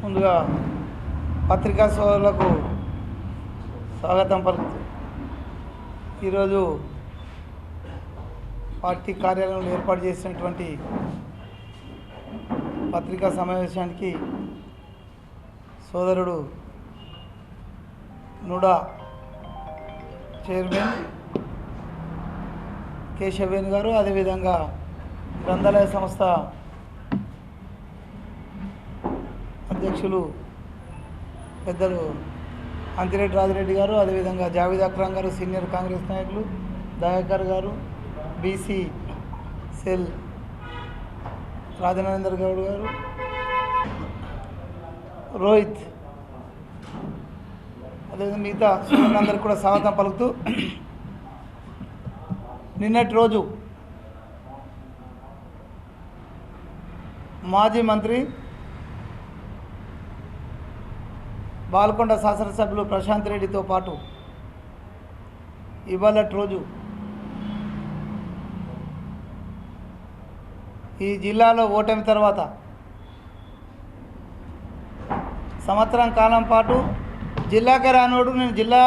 ముందుగా పత్రికా సోదరులకు స్వాగతం పలుకుతూ ఈరోజు పార్టీ కార్యాలయంలో ఏర్పాటు చేసినటువంటి పత్రికా సమావేశానికి సోదరుడు నుడా చైర్మన్ కేశవేణి గారు, అదేవిధంగా గ్రంథాలయ సంస్థ అధ్యక్షులు పెద్దలు అంకిరెడ్డి రాజిరెడ్డి గారు, అదేవిధంగా జావేద్ అక్రమ్ గారు, సీనియర్ కాంగ్రెస్ నాయకులు దయాకర్ గారు, బీసీ సెల్ రాజనరేందర్ గౌడ్ గారు, రోహిత్, అదేవిధంగా మిగతా సోదరులందరికీ కూడా స్వాగతం పలుకుతూ నిన్నటి రోజు మాజీ మంత్రి బాల్కొండ శాసనసభ్యులు ప్రశాంత్ రెడ్డితో పాటు ఇవాళటి రోజు ఈ జిల్లాలో ఓటమి తర్వాత సంవత్సరం కాలం పాటు జిల్లాకే రానోడు నేను జిల్లా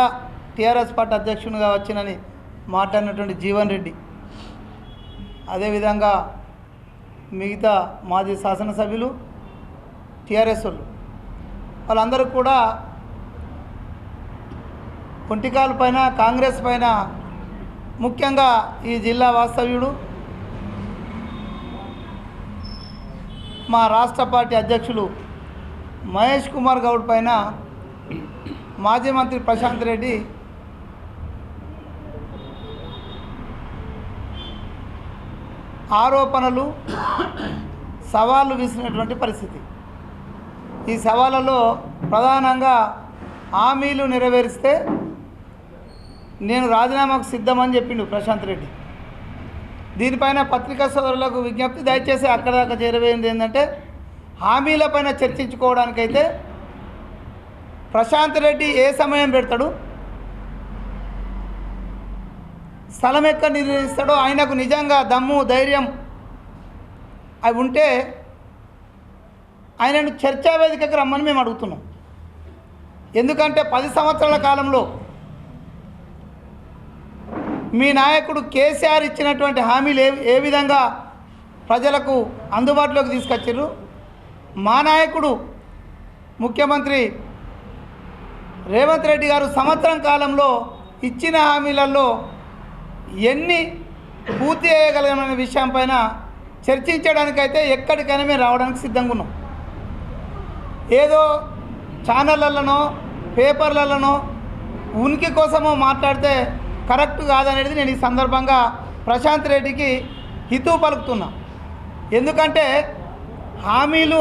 టీఆర్ఎస్ పార్టీ అధ్యక్షునిగా వచ్చినని మాట్లాడినటువంటి జీవన్ రెడ్డి, అదేవిధంగా మిగతా మాజీ శాసనసభ్యులు టీఆర్ఎస్ వాళ్ళందరూ కూడా పొంటికాల పైన కాంగ్రెస్ పైన, ముఖ్యంగా ఈ జిల్లా వాస్తవ్యుడు మా రాష్ట్ర పార్టీ అధ్యక్షులు మహేష్ కుమార్ గౌడ్ పైన మాజీ మంత్రి ప్రశాంత్ రెడ్డి ఆరోపణలు సవాళ్ళు విసిరినటువంటి పరిస్థితి. ఈ సవాళ్ళలో ప్రధానంగా హామీలు నెరవేరిస్తే నేను రాజీనామాకు సిద్ధమని చెప్పిండు ప్రశాంత్ రెడ్డి. దీనిపైన పత్రికా సోదరులకు విజ్ఞప్తి, దయచేసి అక్కడ దాకా చేరవేయింది ఏంటంటే హామీలపైన చర్చించుకోవడానికైతే ప్రశాంత్ రెడ్డి ఏ సమయం పెడతాడు, స్థలం ఎక్కడ నిర్ణయిస్తాడో, ఆయనకు నిజంగా దమ్ము ధైర్యం అవి ఉంటే ఆయనను చర్చా వేదికకు రమ్మని మేము అడుగుతున్నాం. ఎందుకంటే 10 సంవత్సరాల కాలంలో మీ నాయకుడు కేసీఆర్ ఇచ్చినటువంటి హామీలు ఏ విధంగా ప్రజలకు అందుబాటులోకి తీసుకొచ్చారు, మా నాయకుడు ముఖ్యమంత్రి రేవంత్ రెడ్డి గారు సంవత్సరం కాలంలో ఇచ్చిన హామీలలో ఎన్ని పూర్తి చేయగలమనే విషయం పైన చర్చించడానికైతే ఎక్కడికైనా మేము రావడానికి సిద్ధంగా ఉన్నాం. ఏదో ఛానళ్ళలోనో పేపర్లలోనో ఉనికి కోసమో మాట్లాడితే కరెక్ట్ కాదనేది నేను ఈ సందర్భంగా ప్రశాంత్ రెడ్డికి హితవు పలుకుతున్నా. ఎందుకంటే హామీలు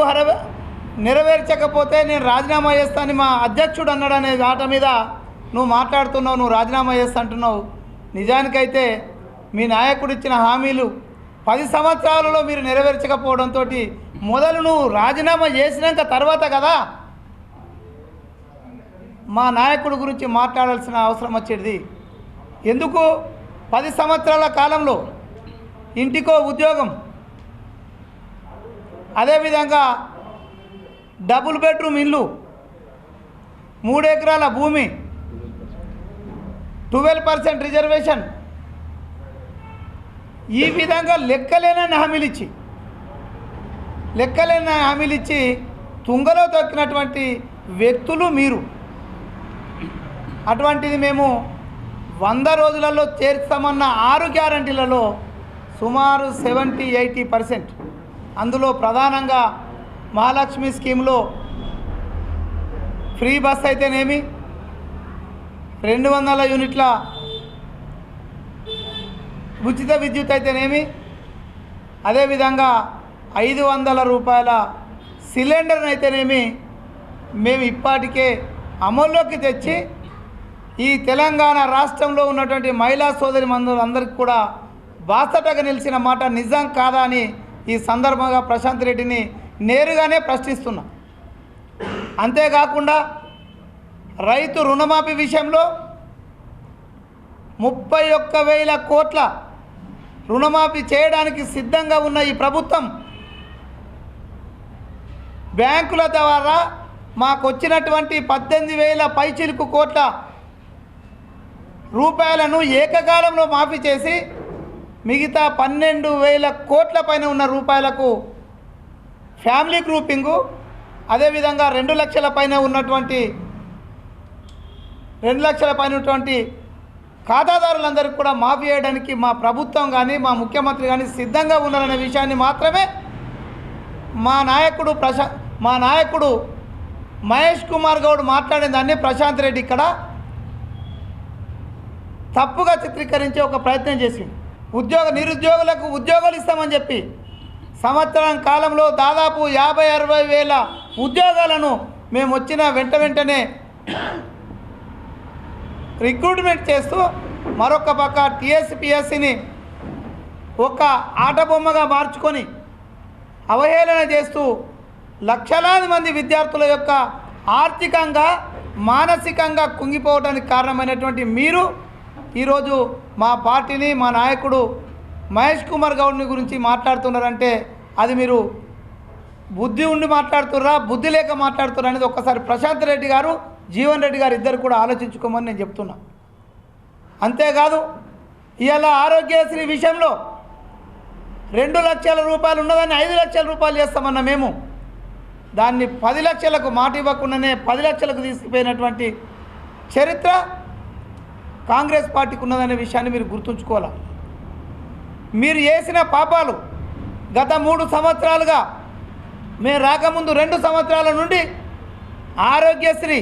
నెరవేర్చకపోతే నేను రాజీనామా చేస్తానని మా అధ్యక్షుడు అన్నాడు అనే మాట మీద నువ్వు మాట్లాడుతున్నావు, నువ్వు రాజీనామా చేస్తా అంటున్నావు. నిజానికైతే మీ నాయకుడు ఇచ్చిన హామీలు 10 సంవత్సరాలలో మీరు నెరవేర్చకపోవడంతో మొదలు నువ్వు రాజీనామా చేసినాక తర్వాత కదా మా నాయకుడి గురించి మాట్లాడాల్సిన అవసరం వచ్చేది. ఎందుకు 10 సంవత్సరాల కాలంలో ఇంటికో ఉద్యోగం, అదేవిధంగా డబుల్ బెడ్రూమ్ ఇల్లు, 3 ఎకరాల భూమి, 12% రిజర్వేషన్, ఈ విధంగా లెక్కలేని హామీలు ఇచ్చి తుంగలో తొక్కినటువంటి వ్యక్తులు మీరు. అటువంటిది మేము 100 రోజులలో చేర్చామన్న 6 గ్యారంటీలలో సుమారు 70-80%, అందులో ప్రధానంగా మహాలక్ష్మి స్కీమ్లో ఫ్రీ బస్ అయితేనేమి, 200 యూనిట్ల ఉచిత విద్యుత్ అయితేనేమి, అదేవిధంగా 500 రూపాయల సిలిండర్ని అయితేనేమి మేము ఇప్పటికే అమల్లోకి తెచ్చి ఈ తెలంగాణ రాష్ట్రంలో ఉన్నటువంటి మహిళా సోదరి మందులందరికీ కూడా బాసటగా నిలిచిన మాట నిజం కాదా అని ఈ సందర్భంగా ప్రశాంత్ రెడ్డిని నేరుగానే ప్రశ్నిస్తున్నా. అంతేకాకుండా రైతు రుణమాఫీ విషయంలో 31,000 కోట్ల రుణమాఫీ చేయడానికి సిద్ధంగా ఉన్న ఈ ప్రభుత్వం బ్యాంకుల ద్వారా మాకు వచ్చినటువంటి 18,000 పైచిలుకు కోట్ల రూపాయలను ఏకకాలంలో మాఫీ చేసి మిగతా 12,000 కోట్ల పైన ఉన్న రూపాయలకు ఫ్యామిలీ గ్రూపింగు, అదేవిధంగా 2 లక్షల పైన ఉన్నటువంటి ఖాతాదారులందరికీ కూడా మాఫీ చేయడానికి మా ప్రభుత్వం కానీ మా ముఖ్యమంత్రి కానీ సిద్ధంగా ఉన్నారనే విషయాన్ని మాత్రమే మా నాయకుడు మహేష్ కుమార్ గౌడ్ మాట్లాడిన దాన్ని ప్రశాంత్ రెడ్డి ఇక్కడ తప్పుగా చిత్రీకరించే ఒక ప్రయత్నం చేసింది. నిరుద్యోగులకు ఉద్యోగాలు ఇస్తామని చెప్పి సంవత్సరం కాలంలో దాదాపు 50-60 వేల ఉద్యోగాలను మేము వచ్చిన వెంటనే రిక్రూట్మెంట్ చేస్తూ మరొక పక్క టీఎస్పీఎస్సీని ఒక ఆటబొమ్మగా మార్చుకొని అవహేళన చేస్తూ లక్షలాది మంది విద్యార్థుల యొక్క ఆర్థికంగా మానసికంగా కుంగిపోవడానికి కారణమైనటువంటి మీరు ఈరోజు మా పార్టీని మా నాయకుడు మహేష్ కుమార్ గౌడ్ని గురించి మాట్లాడుతున్నారంటే అది మీరు బుద్ధి ఉండి మాట్లాడుతున్నారా, బుద్ధి లేక మాట్లాడుతున్నారా అనేది ఒక్కసారి ప్రశాంత్ రెడ్డి గారు, జీవన్ రెడ్డి గారు ఇద్దరు కూడా ఆలోచించుకోమని నేను చెప్తున్నా. అంతేకాదు ఇవాళ ఆరోగ్యశ్రీ విషయంలో 2 లక్షల రూపాయలు ఉన్నదాన్ని 5 లక్షల రూపాయలు చేస్తామన్న మేము దాన్ని 10 లక్షలకు మాట ఇవ్వకుండానే 10 లక్షలకు తీసుకుపోయినటువంటి చరిత్ర కాంగ్రెస్ పార్టీకి ఉన్నదనే విషయాన్ని మీరు గుర్తుంచుకోవాలి. మీరు చేసిన పాపాలు గత 3 సంవత్సరాలుగా మేము రాకముందు 2 సంవత్సరాల నుండి ఆరోగ్యశ్రీ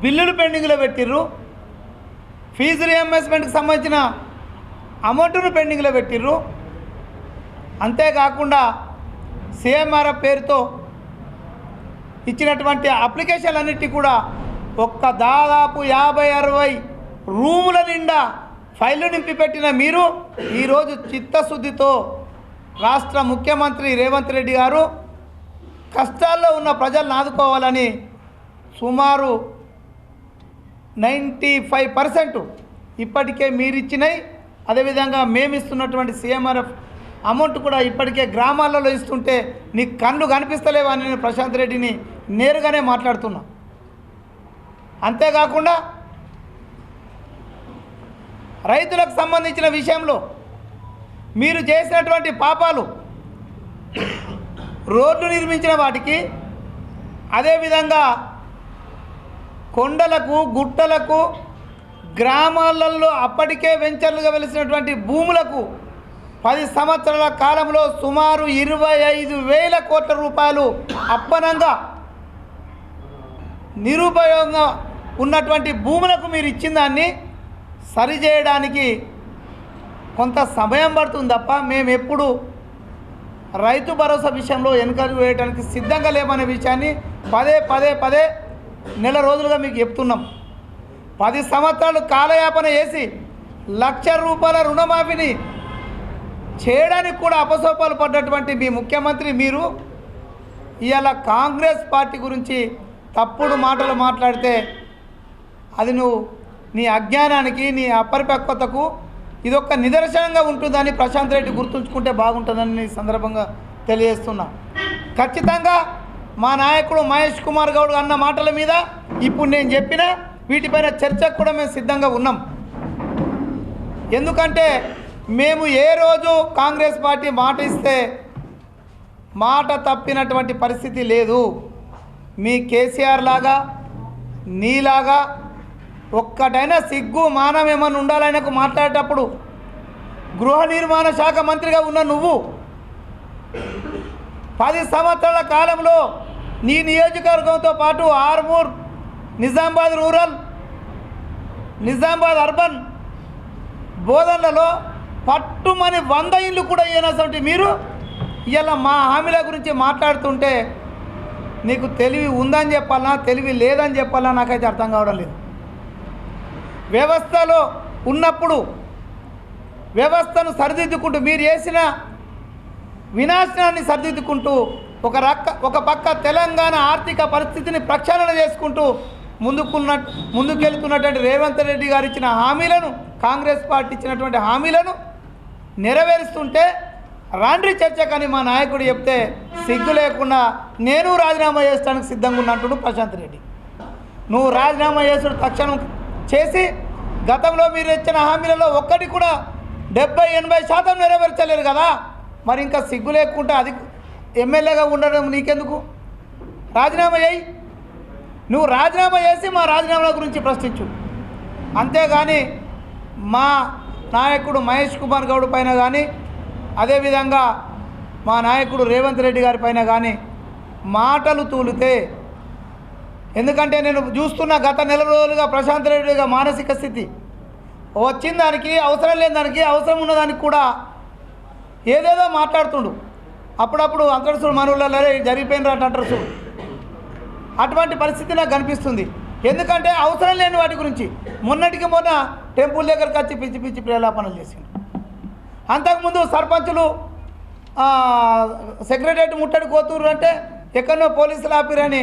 బిల్లులు పెండింగ్లో పెట్టిర్రు, ఫీజు రియంబర్స్మెంట్కి సంబంధించిన అమౌంట్ను పెండింగ్లో పెట్టిర్రు. అంతేకాకుండా సిఎంఆర్ఎఫ్ పేరుతో ఇచ్చినటువంటి అప్లికేషన్లన్నిటి కూడా దాదాపు 50-60 రూముల నిండా ఫైళ్ళు నింపి పెట్టిన మీరు ఈరోజు చిత్తశుద్ధితో రాష్ట్ర ముఖ్యమంత్రి రేవంత్ రెడ్డి గారు కష్టాల్లో ఉన్న ప్రజలను ఆదుకోవాలని సుమారు 95% ఇప్పటికే మీరు ఇచ్చినాయి, అదేవిధంగా మేము ఇస్తున్నటువంటి సిఎంఆర్ఎఫ్ అమౌంట్ కూడా ఇప్పటికే గ్రామాలలో ఇస్తుంటే నీకు కళ్ళు కనిపిస్తలేవా అని నేను ప్రశాంత్ రెడ్డిని నేరుగానే మాట్లాడుతున్నా. అంతేకాకుండా రైతులకు సంబంధించిన విషయంలో మీరు చేసినటువంటి పాపాలు, రోడ్లు నిర్మించిన వాటికి, అదేవిధంగా కొండలకు గుట్టలకు గ్రామాలలో అప్పటికే వెంచర్లుగా వెలిసినటువంటి భూములకు 10 సంవత్సరాల కాలంలో సుమారు 25,000 కోట్ల రూపాయలు అప్పనంగా నిరుపయోగంగా ఉన్నటువంటి భూములకు మీరు ఇచ్చిన దాన్ని సరిచేయడానికి కొంత సమయం పడుతుంది తప్ప మేము ఎప్పుడు రైతు భరోసా విషయంలో వెనుకకు వేయడానికి సిద్ధంగా లేమనే విషయాన్ని పదే నెల రోజులుగా మీకు చెప్తున్నాం. 10 సంవత్సరాలు కాలయాపన చేసి 1,00,000 రూపాయల రుణమాఫీని చేయడానికి కూడా అపసోపాలు పడ్డటువంటి మీ ముఖ్యమంత్రి మీరు ఇవాళ కాంగ్రెస్ పార్టీ గురించి తప్పుడు మాటలు మాట్లాడితే అది నీ అజ్ఞానానికి, నీ అపరిపక్వతకు ఇదొక నిదర్శనంగా ఉంటుందని ప్రశాంత్ రెడ్డి గుర్తుంచుకుంటే బాగుంటుందని ఈ సందర్భంగా తెలియజేస్తున్నా. ఖచ్చితంగా మా నాయకుడు మహేష్ కుమార్ గౌడ్ అన్న మాటల మీద ఇప్పుడు నేను చెప్పిన వీటిపైన చర్చకు కూడా మేము సిద్ధంగా ఉన్నాం. ఎందుకంటే మేము ఏ రోజు కాంగ్రెస్ పార్టీ మాట ఇస్తే మాట తప్పినటువంటి పరిస్థితి లేదు. మీ కేసీఆర్ లాగా నీలాగా ఒక్కటైనా సిగ్గు మానం ఏమన్నా ఉండాలనేకు మాట్లాడేటప్పుడు గృహ నిర్మాణ శాఖ మంత్రిగా ఉన్న నువ్వు 10 సంవత్సరాల కాలంలో నీ నియోజకవర్గంతో పాటు ఆర్మూర్, నిజామాబాద్ రూరల్, నిజామాబాద్ అర్బన్, బోధనలలో పట్టుమని 100 ఇళ్ళు కూడా ఇవ్వనటువంటి మీరు ఇలా మా హామీల గురించి మాట్లాడుతుంటే నీకు తెలివి ఉందని చెప్పాలన్నా తెలివి లేదని చెప్పాలన్నా నాకైతే అర్థం కావడం లేదు. వ్యవస్థలో ఉన్నప్పుడు వ్యవస్థను సరిదిద్దుకుంటూ మీరు చేసిన వినాశనాన్ని సరిదిద్దుకుంటూ ఒక పక్క తెలంగాణ ఆర్థిక పరిస్థితిని ప్రక్షాళన చేసుకుంటూ ముందుకెళ్తున్నటువంటి రేవంత్ రెడ్డి గారు ఇచ్చిన హామీలను, కాంగ్రెస్ పార్టీ ఇచ్చినటువంటి హామీలను నెరవేరుస్తుంటే రాండ్రి చర్చ కానీ మా నాయకుడు చెప్తే సిగ్గు లేకుండా నేను రాజీనామా చేస్తానికి సిద్ధంగా ఉన్నట్టు ప్రశాంత్ రెడ్డి. నువ్వు రాజీనామా చేసుడు తక్షణం చేసి గతంలో మీరు ఇచ్చిన హామీలలో ఒక్కటి కూడా 70-80% నెరవేర్చలేరు కదా, మరి ఇంకా సిగ్గు లేకుండా అది ఎమ్మెల్యేగా ఉండడం నీకెందుకు? రాజీనామా చేయి. నువ్వు రాజీనామా చేసి మా రాజీనామా గురించి ప్రశ్నించు, అంతేగాని మా నాయకుడు మహేష్ కుమార్ గౌడ్ పైన కానీ అదేవిధంగా మా నాయకుడు రేవంత్ రెడ్డి గారి పైన కానీ మాటలు తూలితే, ఎందుకంటే నేను చూస్తున్న గత నెల రోజులుగా ప్రశాంత్ రెడ్డిగా మానసిక స్థితి వచ్చిన దానికి అవసరం లేని దానికి అవసరం ఉన్నదానికి కూడా ఏదేదో మాట్లాడుతుండు. అప్పుడప్పుడు అంతర్సుడు మనవులలో జరిగిపోయిన అంటారు. అటువంటి పరిస్థితి నాకు కనిపిస్తుంది. ఎందుకంటే అవసరం లేని వాటి గురించి మొన్నటికి మొన్న టెంపుల్ దగ్గరకు వచ్చి పిచ్చి పిచ్చి ప్రేలాపనలు చేసిండు. అంతకుముందు సర్పంచులు సెక్రటరేట్ ముట్టడి కోతురు అంటే ఎక్కడో పోలీసులు ఆపిరని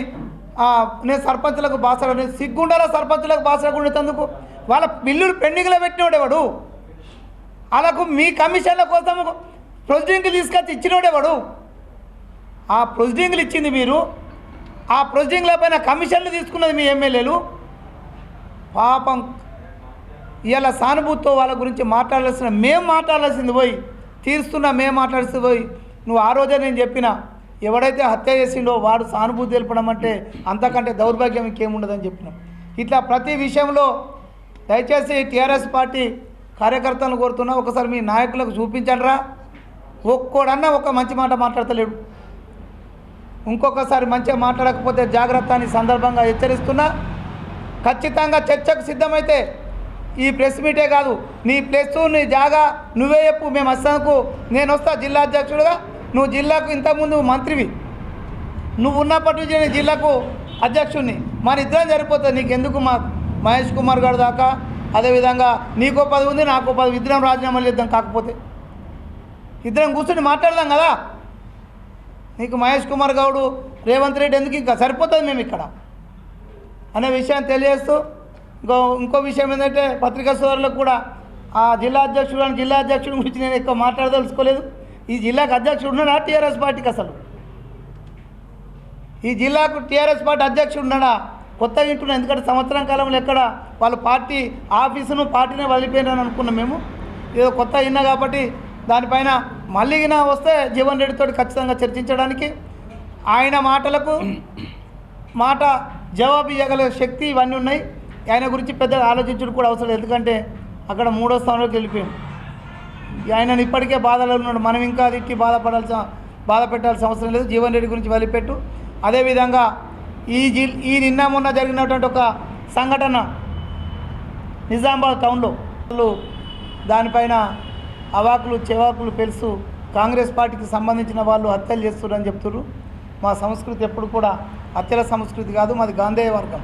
నేను సర్పంచులకు బాసడని సిగ్గుండాల సర్పంచులకు బాసడకుండేందుకు వాళ్ళ బిల్లులు పెండింగ్లో పెట్టినోడేవాడు. వాళ్ళకు మీ కమిషన్ల కోసం ప్రొసీడింగ్లు తీసుకొచ్చి ఇచ్చినోడేవాడు. ఆ ప్రొసీడింగ్లు ఇచ్చింది మీరు, ఆ ప్రొసీడింగ్ల పైన కమిషన్లు తీసుకున్నది మీ ఎమ్మెల్యేలు. పాపం ఇలా సానుభూతితో వాళ్ళ గురించి మాట్లాడాల్సిన మేము మాట్లాడాల్సింది పోయి తీరుస్తున్నా మేము మాట్లాడుతూ పోయి నువ్వు ఆ రోజే నేను చెప్పిన ఎవడైతే హత్య చేసిండో వాడు సానుభూతి తెలపడం అంటే అంతకంటే దౌర్భాగ్యం ఇంకేముండదని చెప్పినాం. ఇట్లా ప్రతి విషయంలో దయచేసి టీఆర్ఎస్ పార్టీ కార్యకర్తలను కోరుతున్నా, ఒకసారి మీ నాయకులకు చూపించండిరా. ఒక్కోడన్నా ఒక మంచి మాట మాట్లాడతలేడు. ఇంకొకసారి మంచిగా మాట్లాడకపోతే జాగ్రత్త అని సందర్భంగా హెచ్చరిస్తున్నా. ఖచ్చితంగా చర్చకు సిద్ధమైతే ఈ ప్రెస్ మీటే కాదు, నీ ప్లస్ నీ జాగా నువ్వే చెప్పు. మేము అస్సాంకు నేను వస్తా జిల్లా అధ్యక్షుడుగా, నువ్వు జిల్లాకు ఇంతకుముందు మంత్రివి, నువ్వు ఉన్నప్పటి నుంచి నేను జిల్లాకు అధ్యక్షుడిని, మన ఇద్దరం సరిపోతుంది. నీకెందుకు మా మహేష్ కుమార్ గారు దాకా, అదేవిధంగా నీకో 10 ఉంది నాకో 10, ఇద్దరం రాజీనామాలు చేద్దాం. కాకపోతే ఇద్దరం కూర్చొని మాట్లాడదాం కదా. నీకు మహేష్ కుమార్ గౌడ్ రేవంత్ రెడ్డి ఎందుకు, ఇంకా సరిపోతుంది మేము ఇక్కడ అనే విషయాన్ని తెలియజేస్తూ, ఇంకో విషయం ఏంటంటే పత్రికా సోదరులకు కూడా ఆ జిల్లా అధ్యక్షుడు గురించి నేను ఎక్కువ మాట్లాడదలుచుకోలేదు. ఈ జిల్లాకు అధ్యక్షుడు ఉన్నాడా టీఆర్ఎస్ పార్టీకి? అసలు ఈ జిల్లాకు టీఆర్ఎస్ పార్టీ అధ్యక్షుడు ఉన్నాడా? కొత్తగా వింటున్నాం. ఎందుకంటే సంవత్సరం కాలంలో ఎక్కడ వాళ్ళ పార్టీ ఆఫీసును పార్టీనే వదిలిపోయినారని అనుకున్నాం మేము. ఏదో కొత్త విన్నా కాబట్టి దానిపైన మళ్ళీ వస్తే జీవన్ రెడ్డితో ఖచ్చితంగా చర్చించడానికి, ఆయన మాటలకు మాట జవాబు ఇవ్వగల శక్తి ఇవన్నీ ఉన్నాయి. ఆయన గురించి పెద్దగా ఆలోచించడం కూడా అవసరం లేదు. ఎందుకంటే అక్కడ 3వ స్థానంలోకి వెళ్ళిపోయాం. ఆయన ఇప్పటికే బాధలో ఉన్నాడు. మనం ఇంకా తిట్టి బాధ పెట్టాల్సిన అవసరం లేదు. జీవన్ రెడ్డి గురించి వదిలిపెట్టు. అదేవిధంగా ఈ నిన్న మొన్న జరిగినటువంటి ఒక సంఘటన నిజామాబాద్ టౌన్లో వాళ్ళు దానిపైన అవాకులు చెవాకులు పెలుసు కాంగ్రెస్ పార్టీకి సంబంధించిన వాళ్ళు హత్యలు చేస్తున్నారని చెప్తున్నారు. మా సంస్కృతి ఎప్పుడు కూడా హత్యల సంస్కృతి కాదు, మాది గాంధేయ వర్గం.